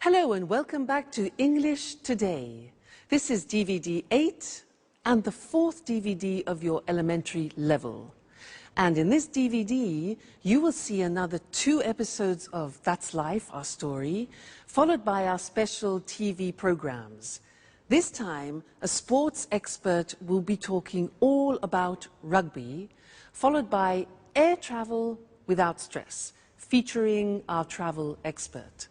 Hello and welcome back to English Today. This is DVD 8 and the fourth DVD of your elementary level. And in this DVD, you will see another 2 episodes of That's Life, our story, followed by our special TV programs. This time, a sports expert will be talking all about rugby, followed by air travel without stress, featuring our travel expert.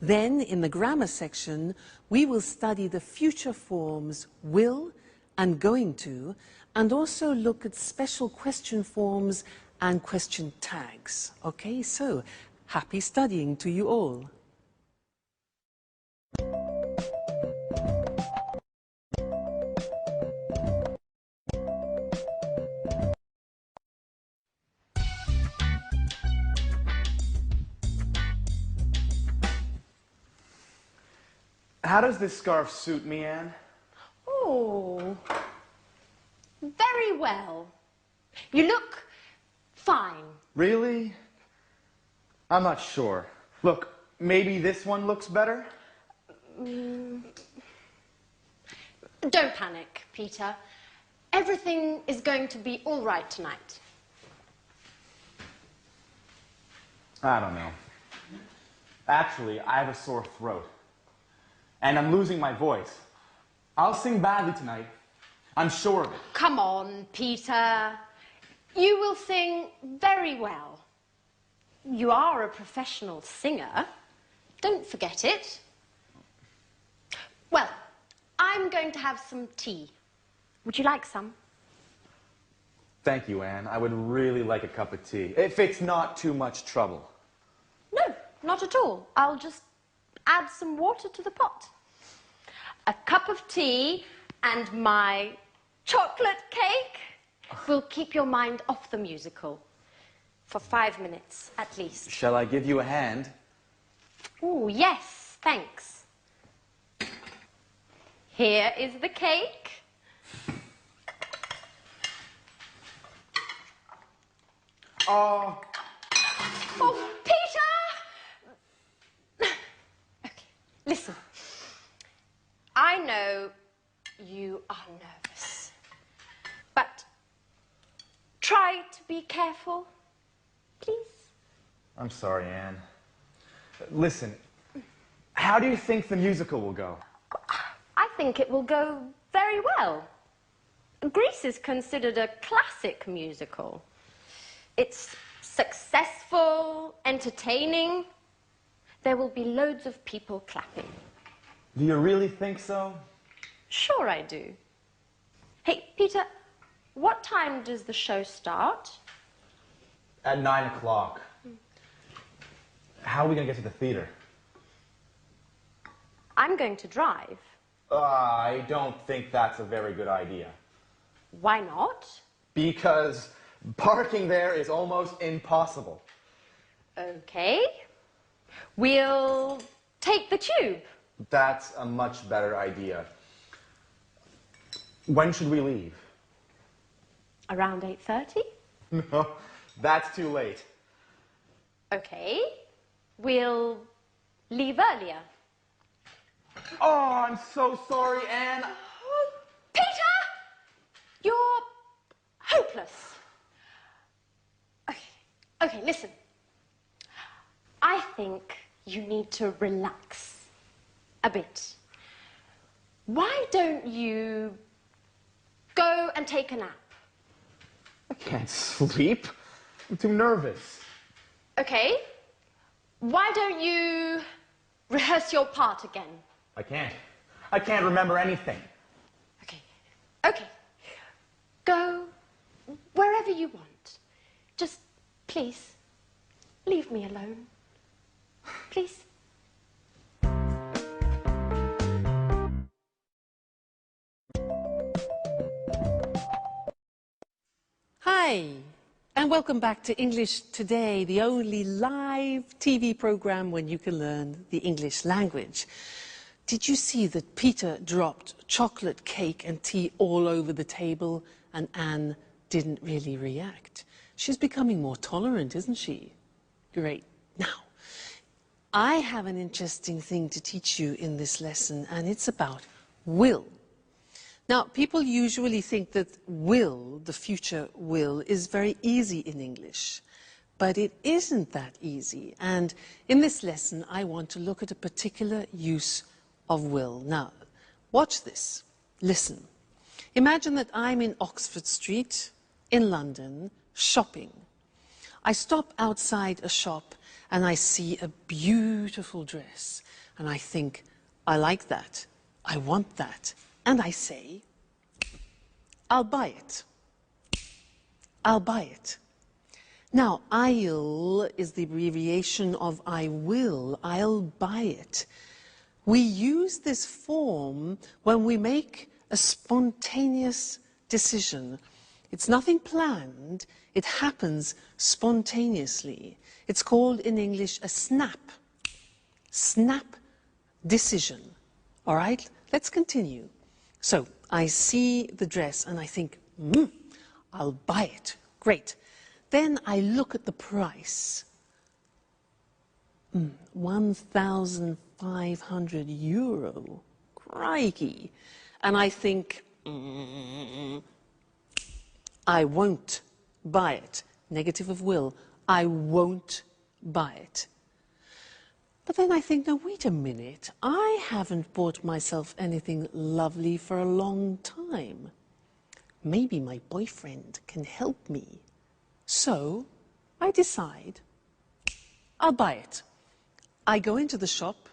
Then, in the grammar section, we will study the future forms will and going to, and also look at special question forms and question tags. Okay, so happy studying to you all. How does this scarf suit me, Anne? Oh, very well. You look fine. Really? I'm not sure. Look, maybe this one looks better? Don't panic, Peter. Everything is going to be all right tonight. I don't know. Actually, I have a sore throat. And I'm losing my voice. I'll sing badly tonight. I'm sure of it. Come on, Peter. You will sing very well. You are a professional singer. Don't forget it. Well, I'm going to have some tea. Would you like some? Thank you, Anne. I would really like a cup of tea, if it's not too much trouble. No, not at all. I'll just add some water to the pot. A cup of tea and my chocolate cake will keep your mind off the musical for 5 minutes at least. Shall I give you a hand? Oh, yes, thanks. Here is the cake. Oh, Oh, Peter! Okay, listen. I know you are nervous, but try to be careful, please. I'm sorry, Anne. Listen, how do you think the musical will go? I think it will go very well. Grease is considered a classic musical. It's successful, entertaining. There will be loads of people clapping. Do you really think so? Sure I do. Hey, Peter, what time does the show start? At 9 o'clock. How are we going to get to the theater? I'm going to drive. I don't think that's a very good idea. Why not? Because parking there is almost impossible. Okay. We'll take the tube. That's a much better idea. When should we leave? Around 8:30? No, that's too late. Okay. We'll leave earlier. Oh, I'm so sorry, Anne. Oh, Peter! You're hopeless. Okay, listen. I think you need to relax a bit. Why don't you go and take a nap? I can't sleep. I'm too nervous. Okay. Why don't you rehearse your part again? I can't. I can't remember anything. Okay. Go wherever you want. Just, please, leave me alone. Please. Hi, and welcome back to English Today, the only live TV program when you can learn the English language. Did you see that Peter dropped chocolate cake and tea all over the table and Anne didn't really react? She's becoming more tolerant, isn't she? Great. Now, I have an interesting thing to teach you in this lesson, and it's about will. Now, people usually think that will, the future will, is very easy in English. But it isn't that easy. And in this lesson, I want to look at a particular use of will. Now, watch this. Listen. Imagine that I'm in Oxford Street, in London, shopping. I stop outside a shop and I see a beautiful dress. And I think, I like that. I want that. And I say, I'll buy it. I'll buy it. Now, I'll is the abbreviation of I will. I'll buy it. We use this form when we make a spontaneous decision. It's nothing planned. It happens spontaneously. It's called in English a snap. Snap decision. All right? Let's continue. So, I see the dress and I think, I'll buy it. Great. Then I look at the price. 1,500 euro. Crikey. And I think, I won't buy it. Negative of will. I won't buy it. But then I think, now wait a minute. I haven't bought myself anything lovely for a long time. Maybe my boyfriend can help me. So I decide I'll buy it. I go into the shop.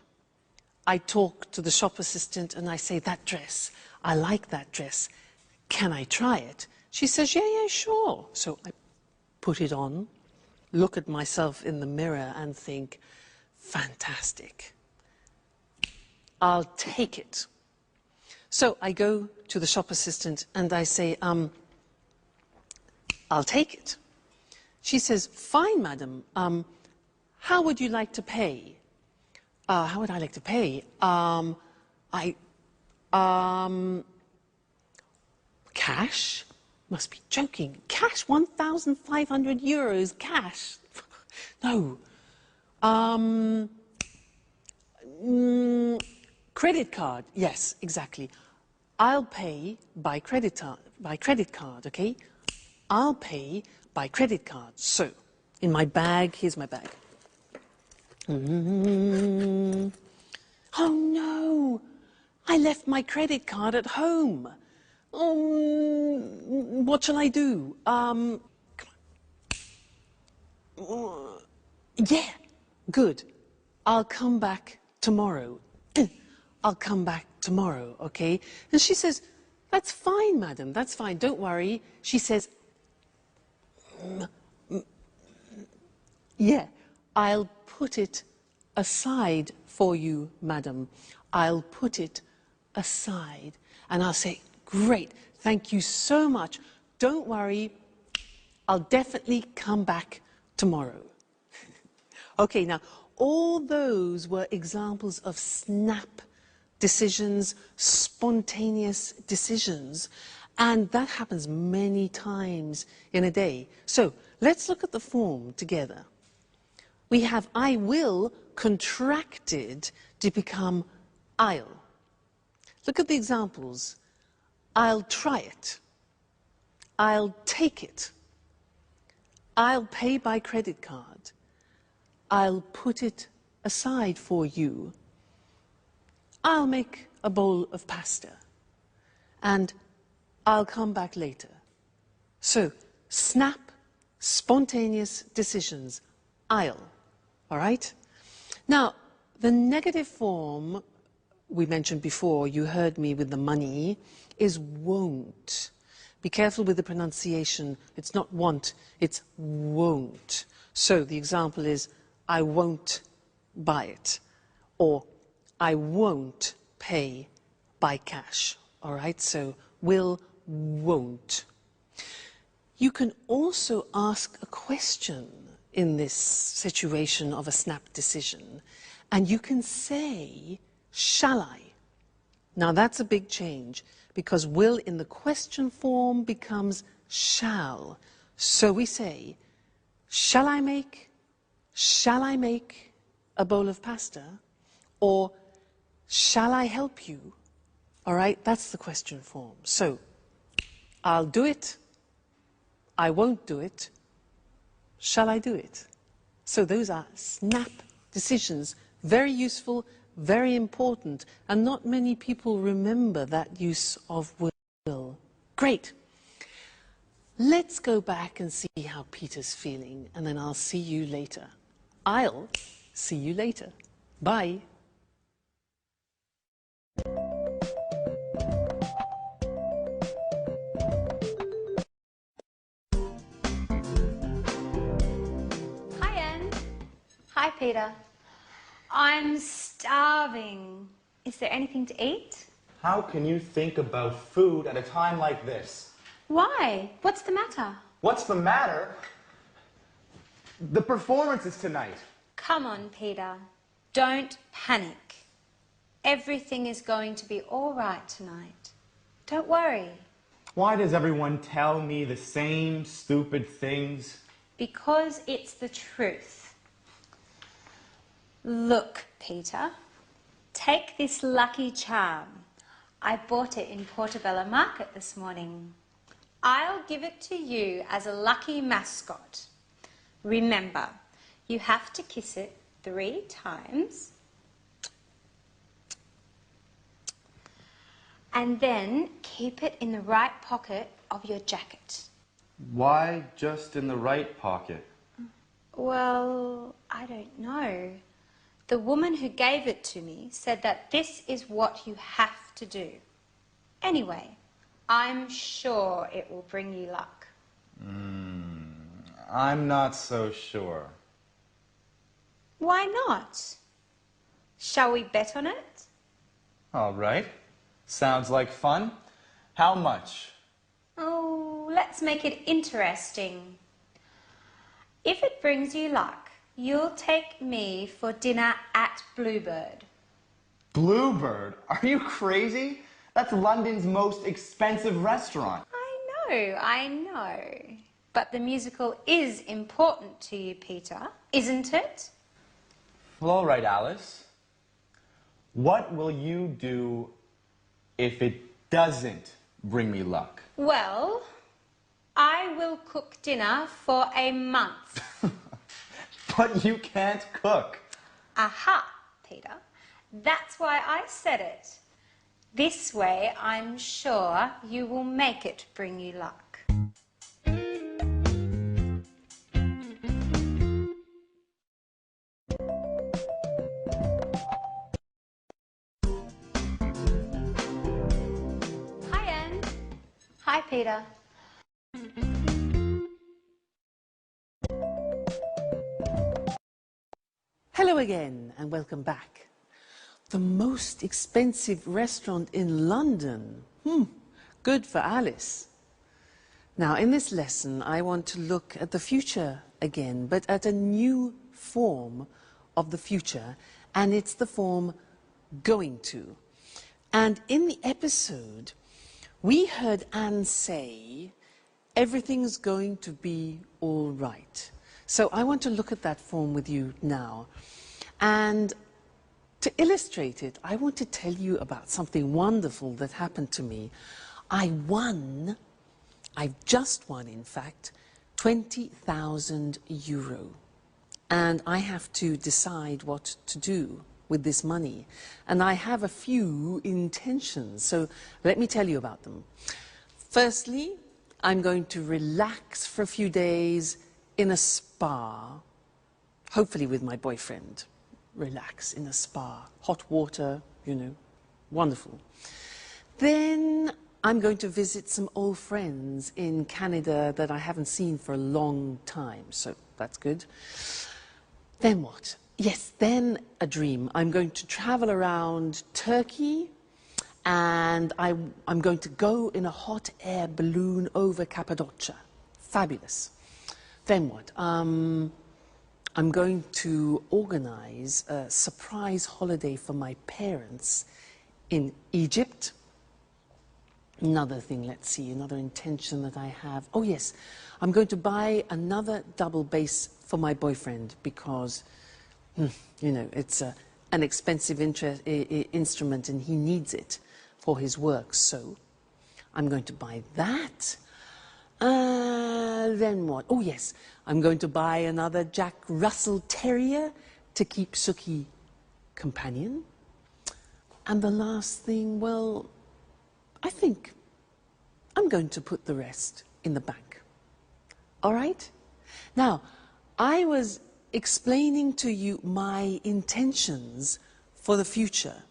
I talk to the shop assistant and I say, that dress, I like that dress. Can I try it? She says, yeah, sure. So I put it on, look at myself in the mirror and think, fantastic. I'll take it. So I go to the shop assistant and I say, I'll take it. She says, fine, madam. How would you like to pay? How would I like to pay? Cash? Must be joking. Cash, 1,500 euros, cash. No. Credit card. Yes, exactly. I'll pay by credit card, okay? I'll pay by credit card. So, in my bag, here's my bag. Oh no! I left my credit card at home. What shall I do? Come on. Yeah, good. I'll come back tomorrow. I'll come back tomorrow, okay? And she says, that's fine, madam, that's fine, don't worry. She says, yeah, I'll put it aside for you, madam. I'll put it aside. And I'll say, great, thank you so much. Don't worry, I'll definitely come back tomorrow. Okay, now, all those were examples of snap decisions, spontaneous decisions, and that happens many times in a day. So, let's look at the form together. We have I will contracted to become I'll. Look at the examples. I'll try it. I'll take it. I'll pay by credit card. I'll put it aside for you. I'll make a bowl of pasta. And I'll come back later. So, snap, spontaneous decisions. I'll. All right? Now, the negative form we mentioned before, you heard me with the money, is won't. Be careful with the pronunciation. It's not want, it's won't. So the example is, I won't buy it. Or, I won't pay by cash. All right? So, will, won't. You can also ask a question in this situation of a snap decision. And you can say, shall I? Now that's a big change because will in the question form becomes shall. So we say, shall I make a bowl of pasta? Or shall I help you? All right, that's the question form. So, I'll do it. I won't do it. Shall I do it? So those are snap decisions, very useful, very important, and not many people remember that use of will. Great. Let's go back and see how Peter's feeling, and then I'll see you later. I'll see you later. Bye. Hi, Anne. Hi, Peter. I'm starving. Is there anything to eat? How can you think about food at a time like this? Why? What's the matter? What's the matter? The performance is tonight. Come on, Peter. Don't panic. Everything is going to be all right tonight. Don't worry. Why does everyone tell me the same stupid things? Because it's the truth. Look, Peter. Take this lucky charm. I bought it in Portobello Market this morning. I'll give it to you as a lucky mascot. Remember, you have to kiss it 3 times. And then keep it in the right pocket of your jacket. Why just in the right pocket? Well, I don't know. The woman who gave it to me said that this is what you have to do. Anyway, I'm sure it will bring you luck. I'm not so sure. Why not? Shall we bet on it? All right. Sounds like fun. How much? Oh, let's make it interesting. If it brings you luck, you'll take me for dinner at Bluebird. Bluebird? Are you crazy? That's London's most expensive restaurant. I know. But the musical is important to you, Peter, isn't it? Well, all right, Alice. What will you do if it doesn't bring me luck? Well, I will cook dinner for a month. But you can't cook. Aha, Peter. That's why I said it. This way, I'm sure you will make it bring you luck. Hi, Anne. Hi, Peter. Hello again and welcome back. The most expensive restaurant in London. Good for Alice. Now, in this lesson, I want to look at the future again, but at a new form of the future, and it's the form going to. And in the episode, we heard Anne say, everything's going to be all right. So I want to look at that form with you now. And to illustrate it, I want to tell you about something wonderful that happened to me. I've just won, in fact, 20,000 euro. And I have to decide what to do with this money. And I have a few intentions, so let me tell you about them. Firstly, I'm going to relax for a few days in a spa, hopefully with my boyfriend. Relax in a spa, hot water, you know, wonderful. Then I'm going to visit some old friends in Canada that I haven't seen for a long time, so that's good. Then what? Yes, then a dream. I'm going to travel around Turkey, and I'm going to go in a hot air balloon over Cappadocia. Fabulous. Then what? I'm going to organize a surprise holiday for my parents in Egypt. Another thing, let's see, another intention that I have. Oh yes, I'm going to buy another double bass for my boyfriend because You know, it's an expensive instrument and he needs it for his work. So I'm going to buy that. Then what? Oh, yes, I'm going to buy another Jack Russell Terrier to keep Suki companion. And the last thing, well, I think I'm going to put the rest in the bank. All right? Now, I was explaining to you my intentions for the future.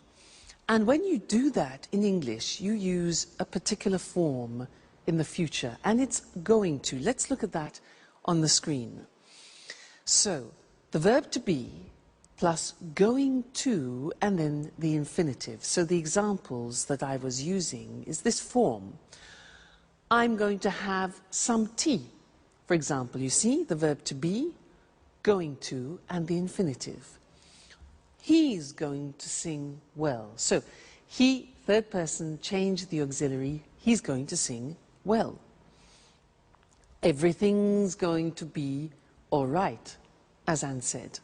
And when you do that in English, you use a particular form in the future, and it's going to. Let's look at that on the screen. So, the verb to be plus going to and then the infinitive. So the examples that I was using is this form. I'm going to have some tea. For example, you see the verb to be, going to, and the infinitive. He's going to sing well. So he, third person, changed the auxiliary. He's going to sing well. Everything's going to be all right, as Anne said.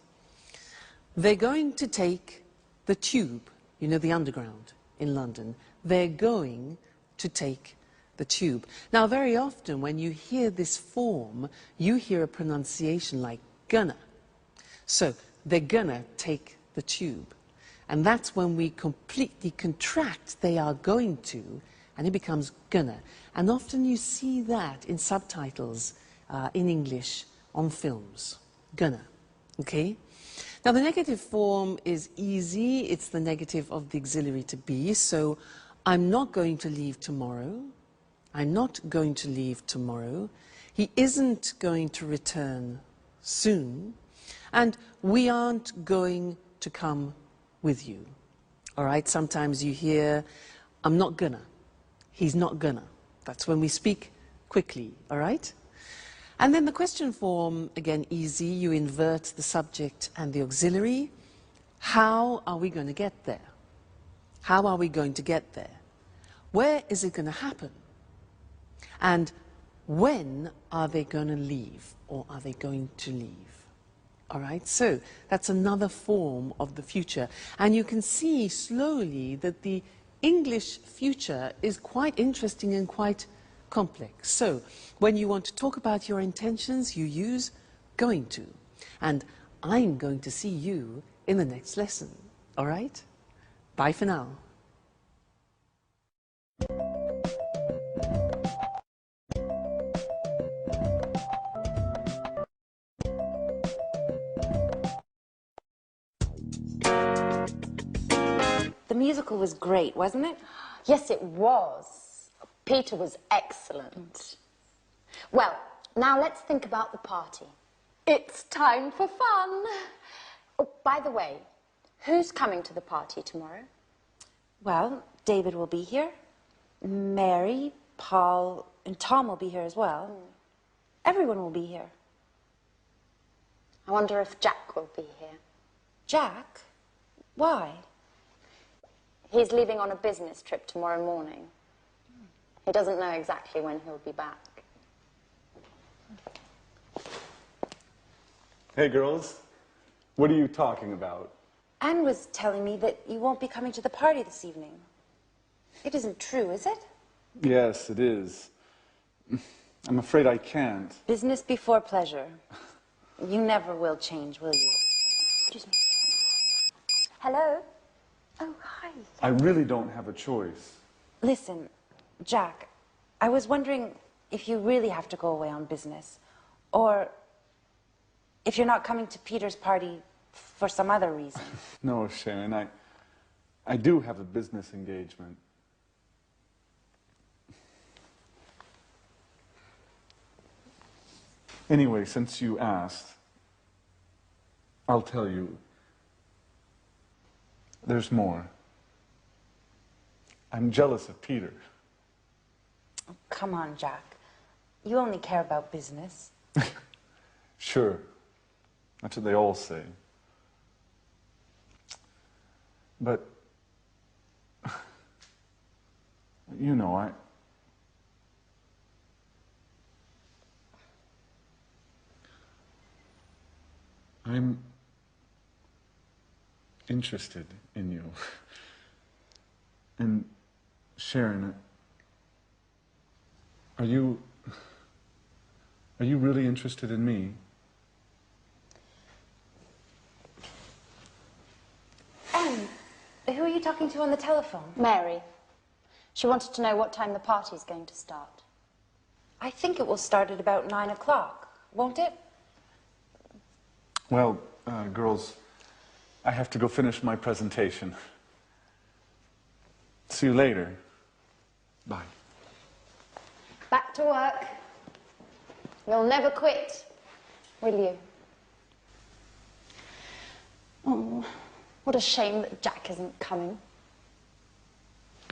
They're going to take the tube, you know, the underground in London. They're going to take the tube. Now, very often when you hear this form, you hear a pronunciation like gonna. So they're gonna take the tube. And that's when we completely contract they are going to, and it becomes gonna. And often you see that in subtitles in English on films. Gonna. Okay? Now the negative form is easy. It's the negative of the auxiliary to be. So I'm not going to leave tomorrow. I'm not going to leave tomorrow. He isn't going to return soon. And we aren't going to come with you. All right? Sometimes you hear, I'm not gonna. He's not gonna. That's when we speak quickly. All right? And then the question form, again, easy. You invert the subject and the auxiliary. How are we going to get there? How are we going to get there? Where is it going to happen? And when are they going to leave, or are they going to leave? All right, so that's another form of the future. And you can see slowly that the English future is quite interesting and quite complex. So when you want to talk about your intentions, you use going to. And I'm going to see you in the next lesson. All right? Bye for now. The musical was great, wasn't it? Yes, it was. Peter was excellent. Well, now let's think about the party. It's time for fun. Oh, by the way, who's coming to the party tomorrow? Well, David will be here. Mary, Paul, and Tom will be here as well. Everyone will be here. I wonder if Jack will be here. Jack? Why? He's leaving on a business trip tomorrow morning. He doesn't know exactly when he'll be back. Hey, girls. What are you talking about? Anne was telling me that you won't be coming to the party this evening. It isn't true, is it? Yes, it is. I'm afraid I can't. Business before pleasure. You never will change, will you? Excuse me. Hello? Oh, hi. I really don't have a choice. Listen, Jack, I was wondering if you really have to go away on business, or if you're not coming to Peter's party for some other reason. No, Sharon, I do have a business engagement. Anyway, since you asked, I'll tell you. There's more. I'm jealous of Peter. Oh, come on, Jack. You only care about business. Sure. That's what they all say. But, you know, I'm interested in you. And Sharon, are you really interested in me? Anne, who are you talking to on the telephone? Mary. She wanted to know what time the party's going to start. I think it will start at about 9 o'clock, won't it? Well, girls, I have to go finish my presentation. See you later. Bye. Back to work. You'll never quit, will you? Oh, what a shame that Jack isn't coming.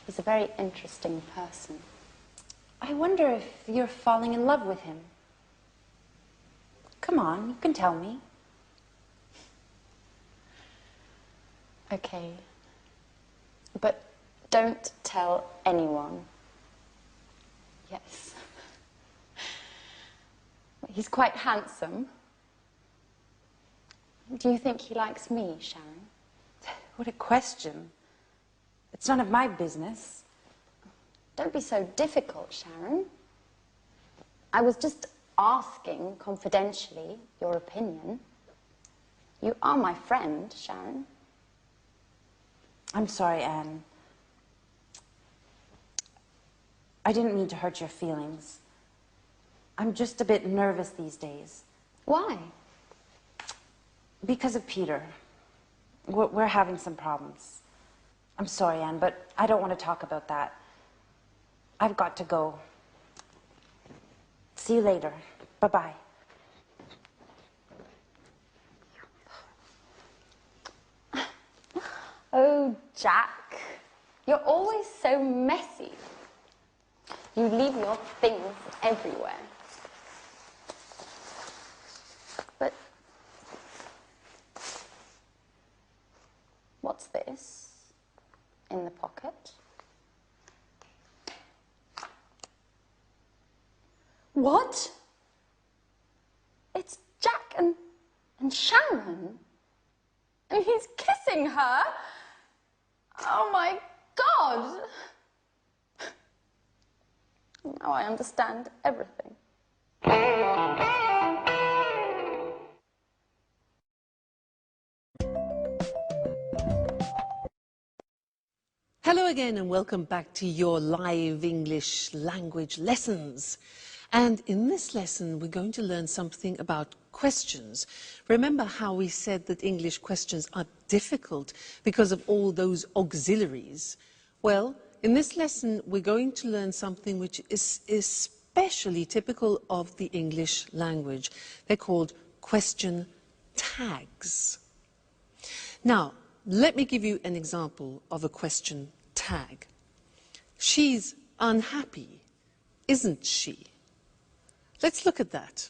He's a very interesting person. I wonder if you're falling in love with him. Come on, you can tell me. Okay. But don't tell anyone. Yes. He's quite handsome. Do you think he likes me, Sharon? What a question. It's none of my business. Don't be so difficult, Sharon. I was just asking, confidentially, your opinion. You are my friend, Sharon. I'm sorry, Anne. I didn't mean to hurt your feelings. I'm just a bit nervous these days. Why? Because of Peter. We're having some problems. I'm sorry, Anne, but I don't want to talk about that. I've got to go. See you later. Bye-bye. Oh, Jack, you're always so messy. You leave your things everywhere. But what's this in the pocket? What? It's Jack and Sharon. And he's kissing her. Oh my God. Now I understand everything. Hello again and welcome back to your live English language lessons. And in this lesson, we're going to learn something about questions. Remember how we said that English questions are difficult because of all those auxiliaries? Well, in this lesson, we're going to learn something which is especially typical of the English language. They're called question tags. Now, let me give you an example of a question tag. She's unhappy, isn't she? Let's look at that.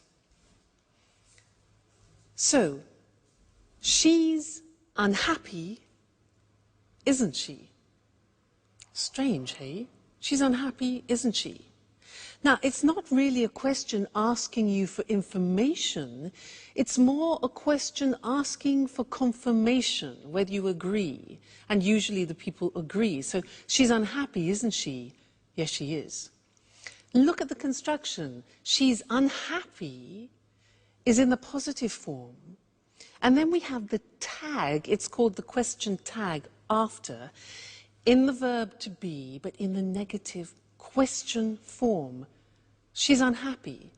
So, she's unhappy, isn't she? Strange, hey? She's unhappy, isn't she? Now, it's not really a question asking you for information. It's more a question asking for confirmation, whether you agree. And usually the people agree. So, she's unhappy, isn't she? Yes, she is. Look at the construction. She's unhappy is in the positive form. And then we have the tag. It's called the question tag after, in the verb to be, but in the negative question form. She's unhappy,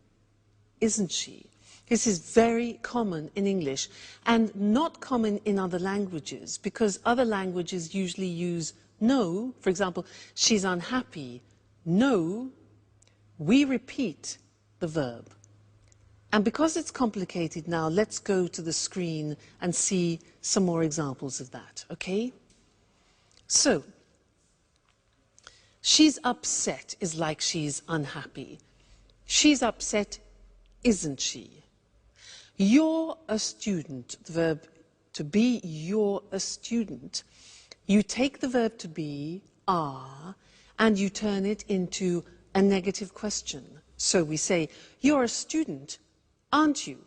isn't she? This is very common in English and not common in other languages because other languages usually use no. For example, she's unhappy. No, we repeat the verb. And because it's complicated now, let's go to the screen and see some more examples of that, okay? So, she's upset is like she's unhappy. She's upset, isn't she? You're a student, the verb to be, you're a student. You take the verb to be, are, and you turn it into a negative question. So we say, you're a student, aren't you?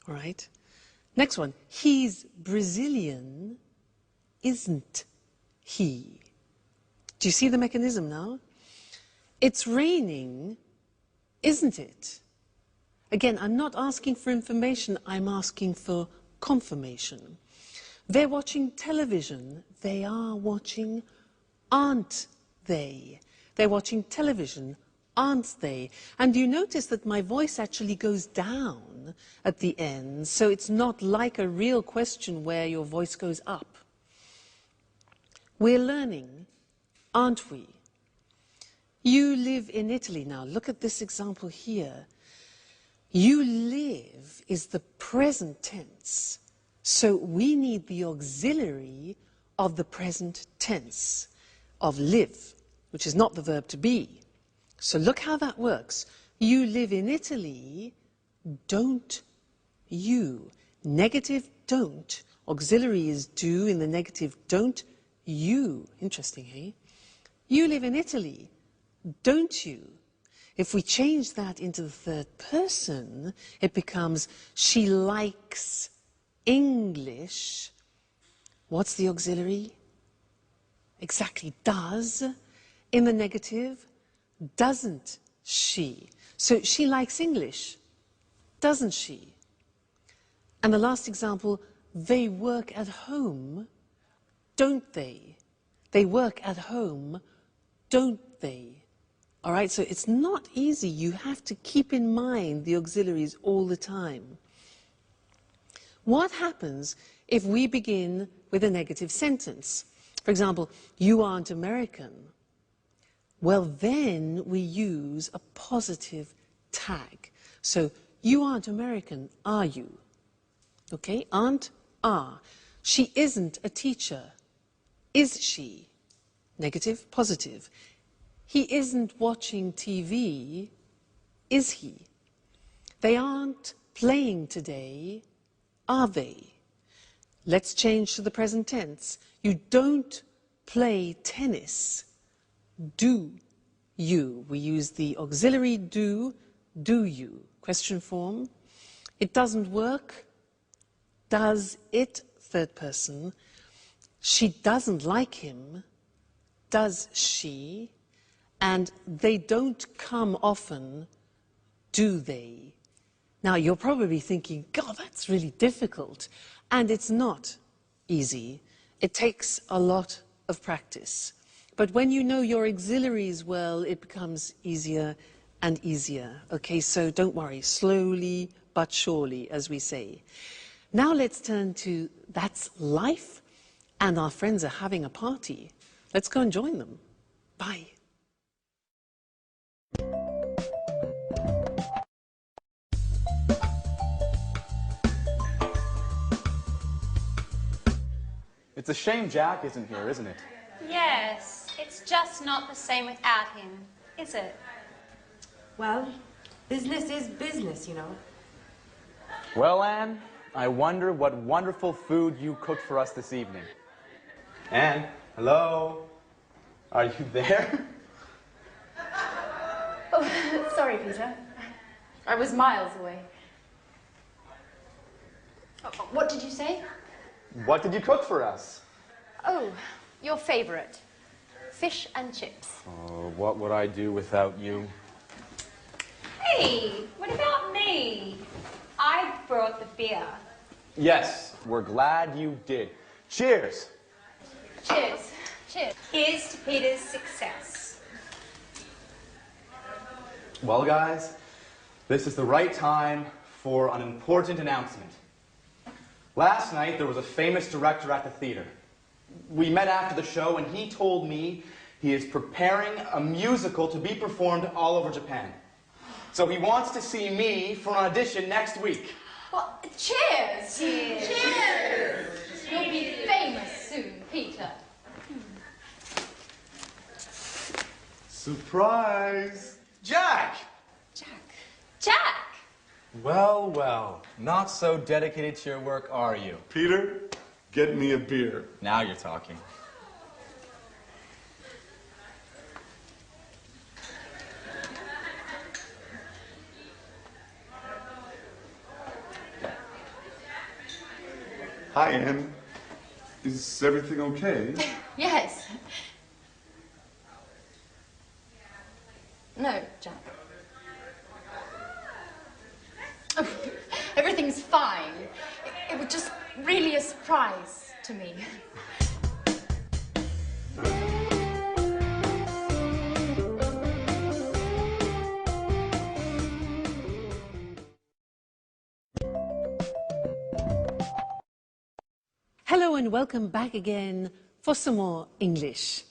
All right? Next one. He's Brazilian, isn't he? Do you see the mechanism now? It's raining, isn't it? Again, I'm not asking for information, I'm asking for confirmation. They're watching television. They are watching, aren't they? They're watching television, aren't they? And you notice that my voice actually goes down at the end, so it's not like a real question where your voice goes up. We're learning, aren't we? You live in Italy now. Look at this example here. You live is the present tense, so we need the auxiliary of the present tense of live, which is not the verb to be. So look how that works. You live in Italy, don't you? Negative don't. Auxiliary is do in the negative don't you. Interesting, hey? You live in Italy, don't you? If we change that into the third person, it becomes she likes English. What's the auxiliary? Exactly, does. In the negative, doesn't she? So she likes English, doesn't she? And the last example, they work at home, don't they? They work at home, don't they? All right, so it's not easy. You have to keep in mind the auxiliaries all the time. What happens if we begin with a negative sentence? For example, you aren't American. Well, then we use a positive tag. So, you aren't American, are you? Okay, aren't, are. She isn't a teacher. Is she? Negative, positive. He isn't watching TV, is he? They aren't playing today, are they? Let's change to the present tense. You don't play tennis, do you? We use the auxiliary do you? Question form. It doesn't work, does it? Third person. She doesn't like him, does she? And they don't come often, do they? Now, you're probably thinking, God, that's really difficult. And it's not easy. It takes a lot of practice. But when you know your auxiliaries well, it becomes easier and easier. Okay, so don't worry, slowly but surely, as we say. Now let's turn to that's life, and our friends are having a party. Let's go and join them. Bye. It's a shame Jack isn't here, isn't it? Yes, it's just not the same without him, is it? Well, business is business, you know. Well, Anne, I wonder what wonderful food you cooked for us this evening. Anne, hello? Are you there? Oh, sorry, Peter. I was miles away. What did you say? What did you cook for us? Oh, your favorite. Fish and chips. Oh, what would I do without you? Hey, what about me? I brought the beer. Yes, we're glad you did. Cheers! Cheers. Cheers. Here's to Peter's success. Well, guys, this is the right time for an important announcement. Last night, there was a famous director at the theater. We met after the show, and he told me he is preparing a musical to be performed all over Japan. So he wants to see me for an audition next week. Well, cheers! Cheers. Cheers! You'll be famous soon, Peter. Surprise! Jack! Jack! Well, well, not so dedicated to your work, are you? Peter, get me a beer. Now you're talking. Hi, Anne. Is everything okay? Yes. No, Jack. Oh, everything's fine. It was just really a surprise to me. Hello and welcome back again for some more English.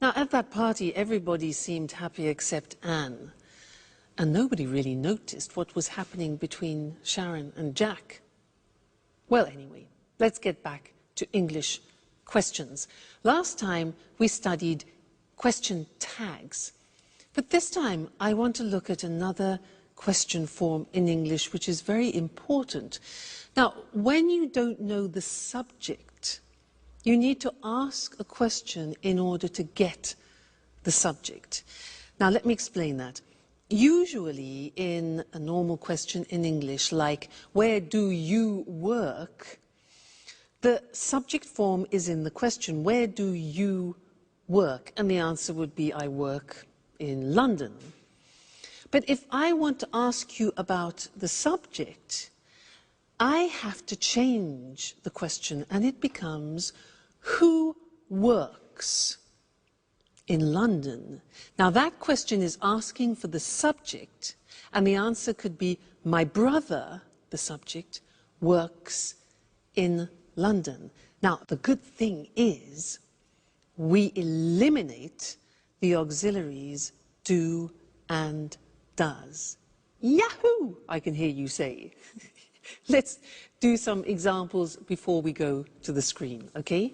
Now, at that party, everybody seemed happy except Anne. And nobody really noticed what was happening between Sharon and Jack. Well, anyway, let's get back to English questions. Last time we studied question tags. But this time I want to look at another question form in English which is very important. Now, when you don't know the subject, you need to ask a question in order to get the subject. Now, let me explain that. Usually in a normal question in English, like, where do you work? The subject form is in the question, where do you work? And the answer would be, I work in London. But if I want to ask you about the subject, I have to change the question and it becomes, who works in London? Now that question is asking for the subject and the answer could be, my brother, the subject, works in London. Now the good thing is we eliminate the auxiliaries do and does. Yahoo! I can hear you say. Let's do some examples before we go to the screen, okay?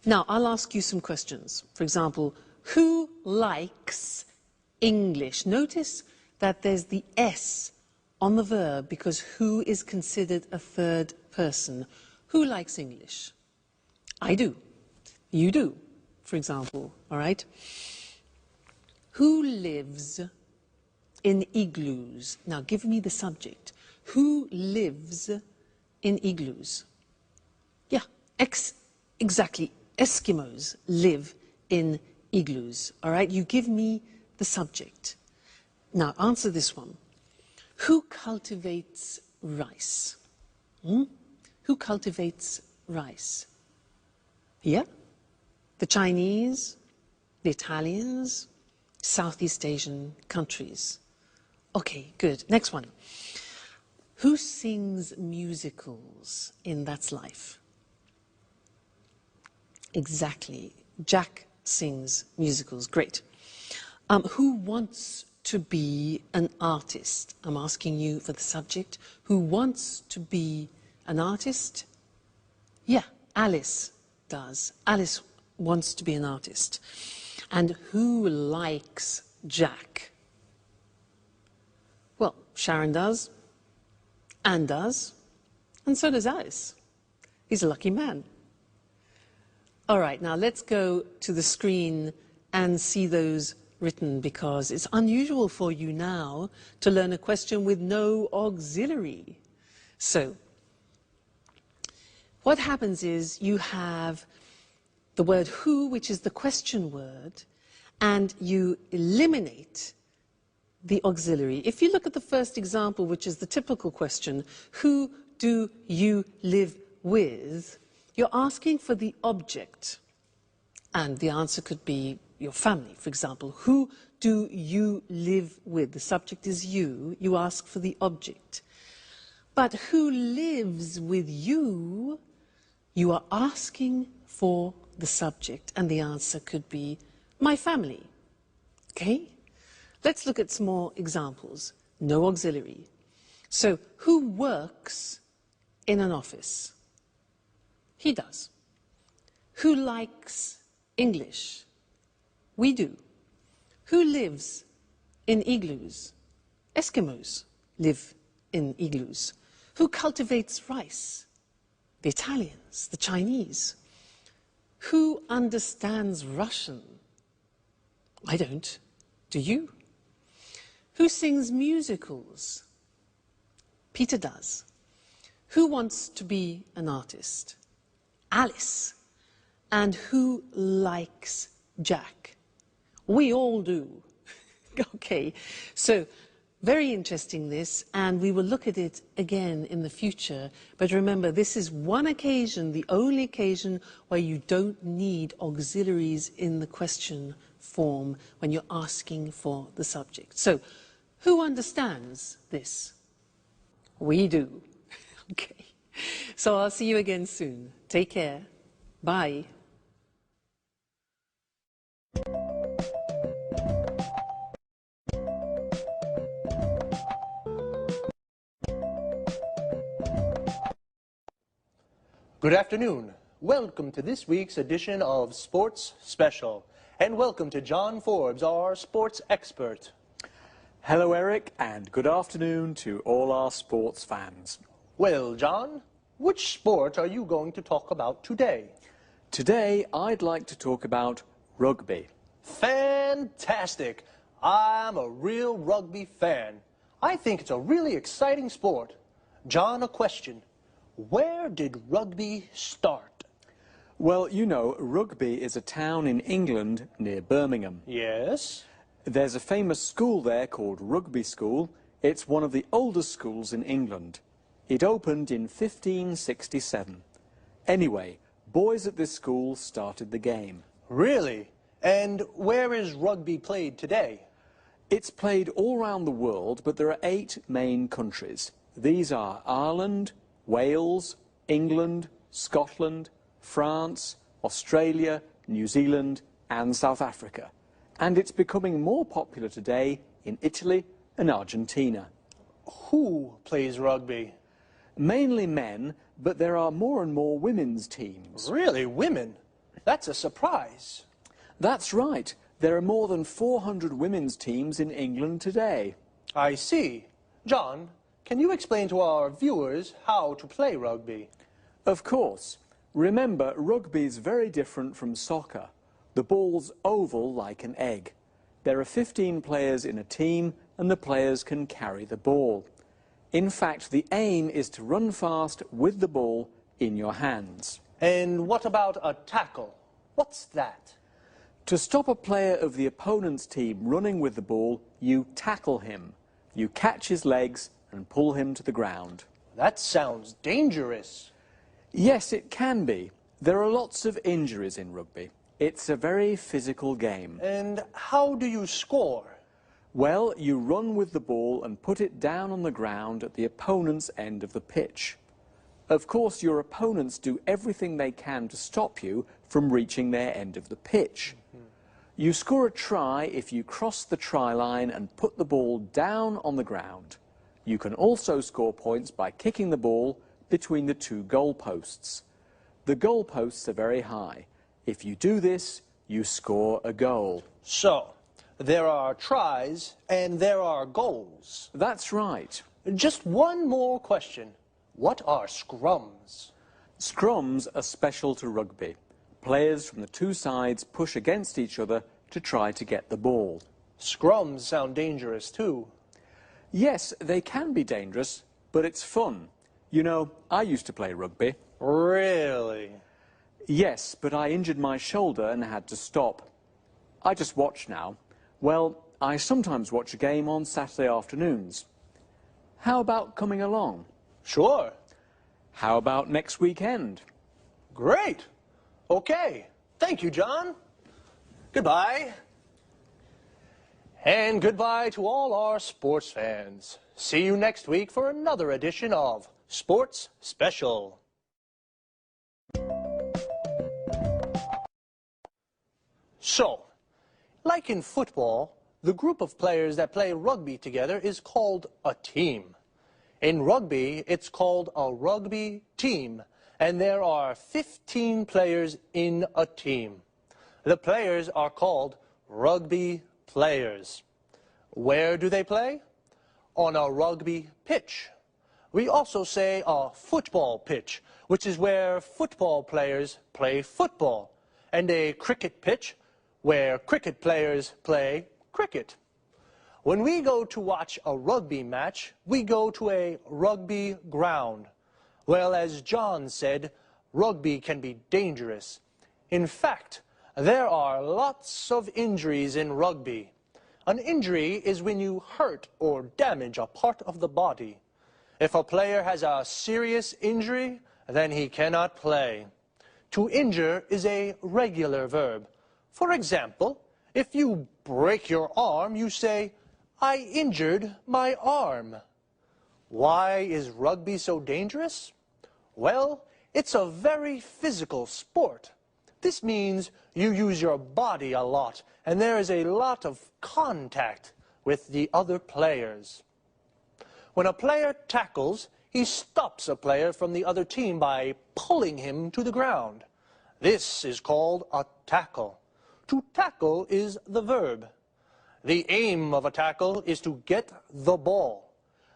Now, I'll ask you some questions. For example, who likes English? Notice that there's the S on the verb because who is considered a third person. Who likes English? I do. You do, for example, all right? Who lives in igloos? Now, give me the subject. Who lives in igloos? Yeah, exactly. Eskimos live in igloos, all right? You give me the subject. Now, answer this one. Who cultivates rice? Who cultivates rice? Yeah? The Chinese, the Italians, Southeast Asian countries. Okay, good. Next one. Who sings musicals in That's Life? Exactly. Jack sings musicals. Great. Who wants to be an artist? I'm asking you for the subject. Who wants to be an artist? Yeah, Alice does. Alice wants to be an artist. And who likes Jack? Well, Sharon does, Anne does, and so does Alice. He's a lucky man. All right, now let's go to the screen and see those written because it's unusual for you now to learn a question with no auxiliary. So, what happens is you have the word who, which is the question word, and you eliminate the auxiliary. If you look at the first example, which is the typical question, who do you live with? You're asking for the object. And the answer could be your family, for example. Who do you live with? The subject is you. You ask for the object. But who lives with you? You are asking for the subject. And the answer could be my family. Okay? Let's look at some more examples. No auxiliary. So, who works in an office? He does. Who likes English? We do. Who lives in igloos? Eskimos live in igloos. Who cultivates rice? The Italians, the Chinese. Who understands Russian? I don't. Do you? Who sings musicals? Peter does. Who wants to be an artist? Alice. And who likes Jack? We all do. Okay, so very interesting this, and we will look at it again in the future. But remember, this is one occasion, the only occasion where you don't need auxiliaries in the question form when you're asking for the subject. So, who understands this? We do. Okay. So I'll see you again soon. Take care. Bye. Good afternoon. Welcome to this week's edition of Sports Special. And welcome to John Forbes, our sports expert. Hello, Eric, and good afternoon to all our sports fans. Well, John, which sport are you going to talk about today? Today, I'd like to talk about rugby. Fantastic! I'm a real rugby fan. I think it's a really exciting sport. John, a question. Where did rugby start? Well, you know, Rugby is a town in England near Birmingham. Yes? There's a famous school there called Rugby School. It's one of the oldest schools in England. It opened in 1567. Anyway, boys at this school started the game. Really? And where is rugby played today? It's played all around the world, but there are 8 main countries. These are Ireland, Wales, England, Scotland, France, Australia, New Zealand and South Africa. And it's becoming more popular today in Italy and Argentina. Who plays rugby? Mainly men, but there are more and more women's teams. Really? Women? That's a surprise. That's right. There are more than 400 women's teams in England today. I see. John, can you explain to our viewers how to play rugby? Of course. Remember, rugby is very different from soccer. The ball's oval like an egg. There are 15 players in a team and the players can carry the ball. In fact, the aim is to run fast with the ball in your hands. And what about a tackle? What's that? To stop a player of the opponent's team running with the ball, you tackle him. You catch his legs and pull him to the ground. That sounds dangerous. Yes, it can be. There are lots of injuries in rugby. It's a very physical game. And how do you score? Well, you run with the ball and put it down on the ground at the opponent's end of the pitch. Of course, your opponents do everything they can to stop you from reaching their end of the pitch. You score a try if you cross the try line and put the ball down on the ground. You can also score points by kicking the ball between the 2 goalposts. The goalposts are very high. If you do this, you score a goal. So, there are tries and there are goals. That's right. Just one more question. What are scrums? Scrums are special to rugby. Players from the 2 sides push against each other to try to get the ball. Scrums sound dangerous too. Yes, they can be dangerous, but it's fun. You know, I used to play rugby. Really? Yes, but I injured my shoulder and had to stop. I just watch now. Well, I sometimes watch a game on Saturday afternoons. How about coming along? Sure. How about next weekend? Great. Okay. Thank you, John. Goodbye. And goodbye to all our sports fans. See you next week for another edition of Sports Special. So, like in football, the group of players that play rugby together is called a team. In rugby, it's called a rugby team, and there are 15 players in a team. The players are called rugby players. Where do they play? On a rugby pitch. We also say a football pitch, which is where football players play football, and a cricket pitch, where cricket players play cricket. When we go to watch a rugby match, we go to a rugby ground. Well, as John said, rugby can be dangerous. In fact, there are lots of injuries in rugby. An injury is when you hurt or damage a part of the body. If a player has a serious injury, then he cannot play. To injure is a regular verb. For example, if you break your arm, you say, "I injured my arm." Why is rugby so dangerous? Well, it's a very physical sport. This means you use your body a lot, and there is a lot of contact with the other players. When a player tackles, he stops a player from the other team by pulling him to the ground. This is called a tackle. To tackle is the verb. The aim of a tackle is to get the ball.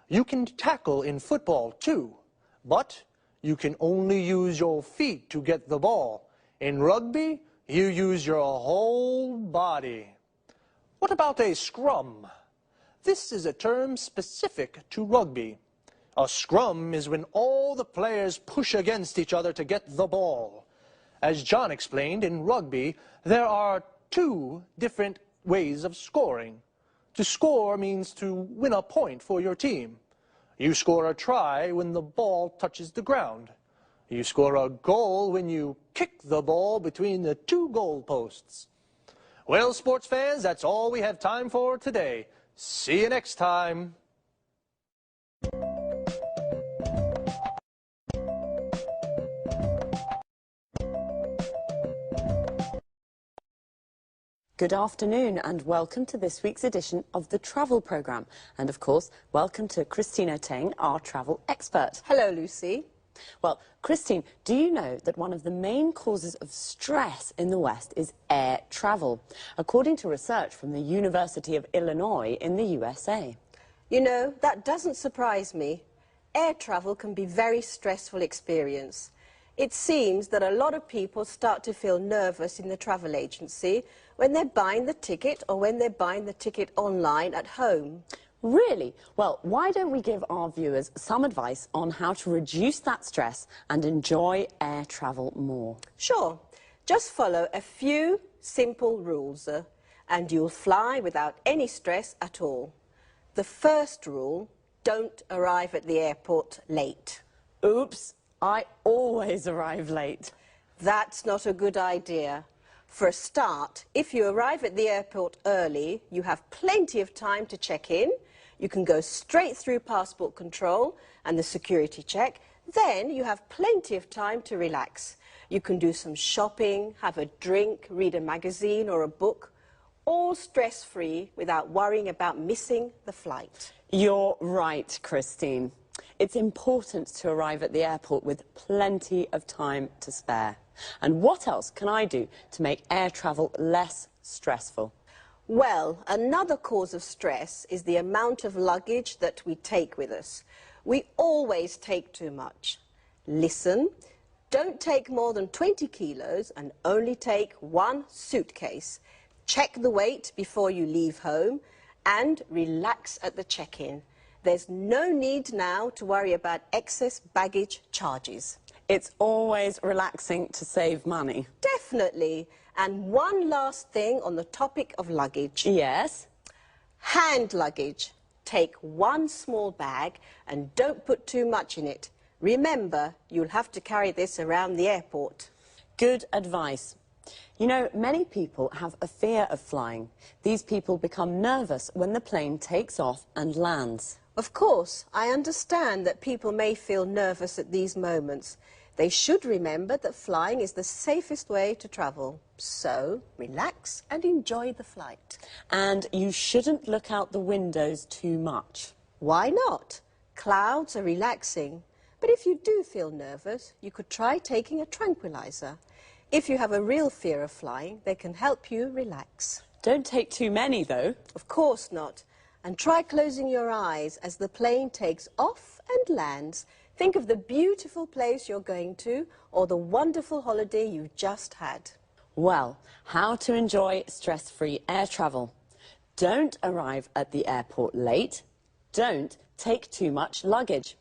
You can tackle in football too, but you can only use your feet to get the ball. In rugby, you use your whole body. What about a scrum? This is a term specific to rugby. A scrum is when all the players push against each other to get the ball. As John explained, in rugby, there are two different ways of scoring. To score means to win a point for your team. You score a try when the ball touches the ground. You score a goal when you kick the ball between the two goal posts. Well, sports fans, that's all we have time for today. See you next time. Good afternoon and welcome to this week's edition of the Travel Programme. And of course, welcome to Christina Teng, our travel expert. Hello, Lucy. Well, Christine, do you know that one of the main causes of stress in the West is air travel, according to research from the University of Illinois in the USA? You know, that doesn't surprise me. Air travel can be a very stressful experience. It seems that a lot of people start to feel nervous in the travel agency when they're buying the ticket or when they're buying the ticket online at home. Really? Well, why don't we give our viewers some advice on how to reduce that stress and enjoy air travel more? Sure. Just follow a few simple rules and you'll fly without any stress at all. The first rule, don't arrive at the airport late. Oops, I always arrive late. That's not a good idea. For a start, if you arrive at the airport early, you have plenty of time to check in. You can go straight through passport control and the security check. Then you have plenty of time to relax. You can do some shopping, have a drink, read a magazine or a book, all stress-free without worrying about missing the flight. You're right, Christine. It's important to arrive at the airport with plenty of time to spare. And what else can I do to make air travel less stressful? Well, another cause of stress is the amount of luggage that we take with us. We always take too much. Listen, don't take more than 20 kilos and only take one suitcase. Check the weight before you leave home and relax at the check-in. There's no need now to worry about excess baggage charges. It's always relaxing to save money. Definitely. And one last thing on the topic of luggage. Yes? Hand luggage. Take one small bag and don't put too much in it. Remember, you'll have to carry this around the airport. Good advice. You know, many people have a fear of flying. These people become nervous when the plane takes off and lands. Of course, I understand that people may feel nervous at these moments. They should remember that flying is the safest way to travel. So, relax and enjoy the flight. And you shouldn't look out the windows too much. Why not? Clouds are relaxing. But if you do feel nervous, you could try taking a tranquilizer. If you have a real fear of flying, they can help you relax. Don't take too many, though. Of course not. And try closing your eyes as the plane takes off and lands. Think of the beautiful place you're going to or the wonderful holiday you just had. Well, how to enjoy stress-free air travel. Don't arrive at the airport late. Don't take too much luggage.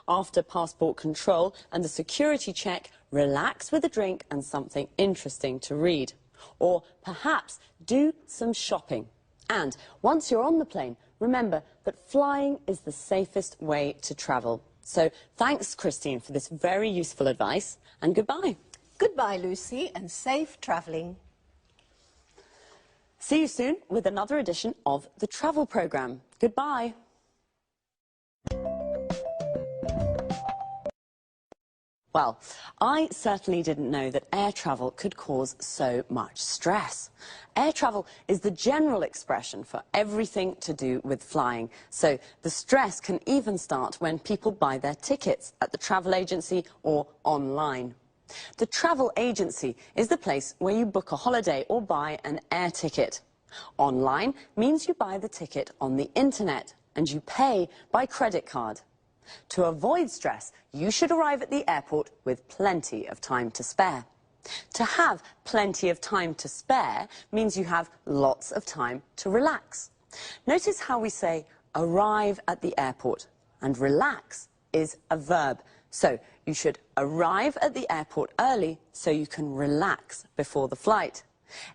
After passport control and the security check, relax with a drink and something interesting to read. Or perhaps do some shopping. And once you're on the plane, remember that flying is the safest way to travel. So thanks, Christine, for this very useful advice, and goodbye. Goodbye, Lucy, and safe travelling. See you soon with another edition of the Travel Programme. Goodbye. Well, I certainly didn't know that air travel could cause so much stress. Air travel is the general expression for everything to do with flying. So the stress can even start when people buy their tickets at the travel agency or online. The travel agency is the place where you book a holiday or buy an air ticket. Online means you buy the ticket on the internet and you pay by credit card. To avoid stress, you should arrive at the airport with plenty of time to spare. To have plenty of time to spare means you have lots of time to relax. Notice how we say arrive at the airport, and relax is a verb. So you should arrive at the airport early so you can relax before the flight.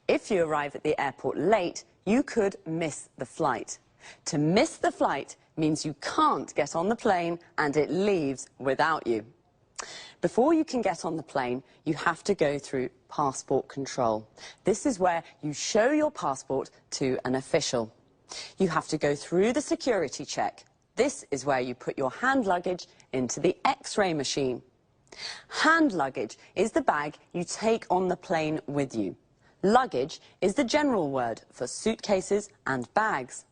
If you arrive at the airport late, you could miss the flight. To miss the flight means you can't get on the plane and it leaves without you. Before you can get on the plane, you have to go through passport control. This is where you show your passport to an official. You have to go through the security check. This is where you put your hand luggage into the X-ray machine. Hand luggage is the bag you take on the plane with you. Luggage is the general word for suitcases and bags.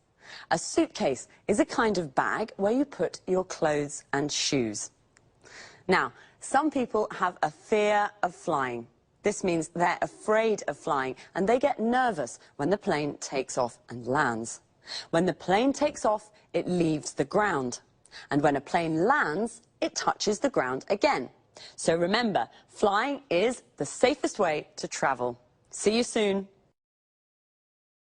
A suitcase is a kind of bag where you put your clothes and shoes. Now, some people have a fear of flying. This means they're afraid of flying and they get nervous when the plane takes off and lands. When the plane takes off, it leaves the ground. And when a plane lands, it touches the ground again. So remember, flying is the safest way to travel. See you soon.